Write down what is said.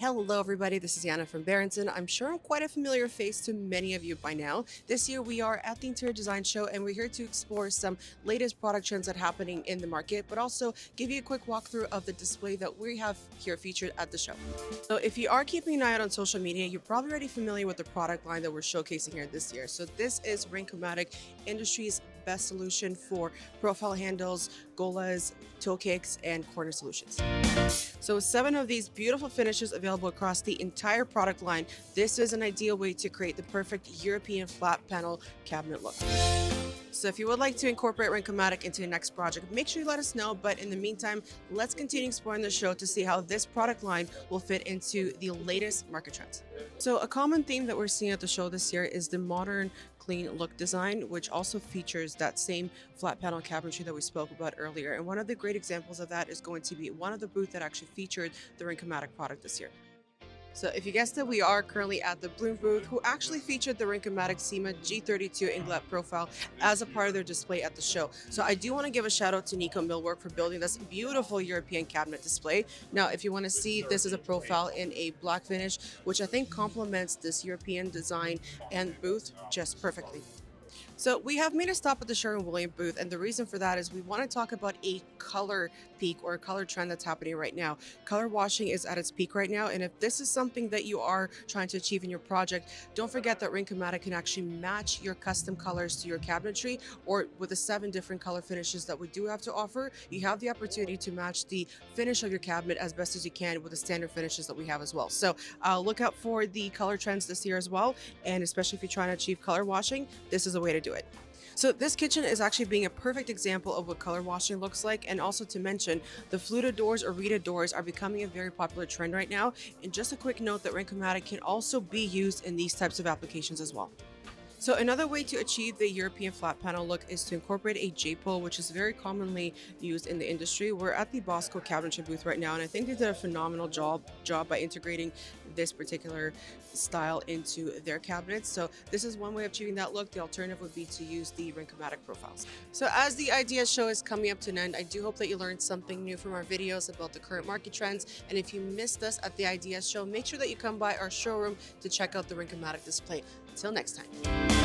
Hello everybody, this is Yana from Berenson. I'm sure I'm quite a familiar face to many of you by now. This year we are at the Interior Design Show and we're here to explore some latest product trends that are happening in the market, but also give you a quick walkthrough of the display that we have here featured at the show. So if you are keeping an eye out on social media, you're probably already familiar with the product line that we're showcasing here this year. So this is Rincomatic, industry's best solution for profile handles, golas, toe kicks, and corner solutions. So 7 of these beautiful finishes available across the entire product line. This is an ideal way to create the perfect European flat panel cabinet look. So if you would like to incorporate Rincomatic into your next project, make sure you let us know. But in the meantime, let's continue exploring the show to see how this product line will fit into the latest market trends. So a common theme that we're seeing at the show this year is the modern clean look design, which also features that same flat panel cabinetry that we spoke about earlier. And one of the great examples of that is going to be one of the booths that actually featured the Rincomatic product this year. So if you guessed it, we are currently at the BLUM booth, who actually featured the Rincomatic SEMA G32 Inglet profile as a part of their display at the show. So I do want to give a shout out to Nico Millwork for building this beautiful European cabinet display. Now, if you want to see, this is a profile in a black finish, which I think complements this European design and booth just perfectly. So we have made a stop at the Sherwin Williams booth, and the reason for that is we want to talk about a color peak or a color trend that's happening right now. Color washing is at its peak right now, and if this is something that you are trying to achieve in your project, don't forget that Rincomatic can actually match your custom colors to your cabinetry, or with the 7 different color finishes that we do have to offer, you have the opportunity to match the finish of your cabinet as best as you can with the standard finishes that we have as well. So look out for the color trends this year as well, and especially if you're trying to achieve color washing, this is a way to do it. So this kitchen is actually being a perfect example of what color washing looks like, and also to mention the fluted doors or reeded doors are becoming a very popular trend right now. And just a quick note that Rincomatic can also be used in these types of applications as well. So another way to achieve the European flat panel look is to incorporate a J-pole, which is very commonly used in the industry. We're at the Bosco cabinetry booth right now, and I think they did a phenomenal job by integrating this particular style into their cabinets. So this is one way of achieving that look. The alternative would be to use the Rincomatic profiles. So as the Ideas show is coming up to an end, I do hope that you learned something new from our videos about the current market trends. And if you missed us at the Ideas show, make sure that you come by our showroom to check out the Rincomatic display. Until next time.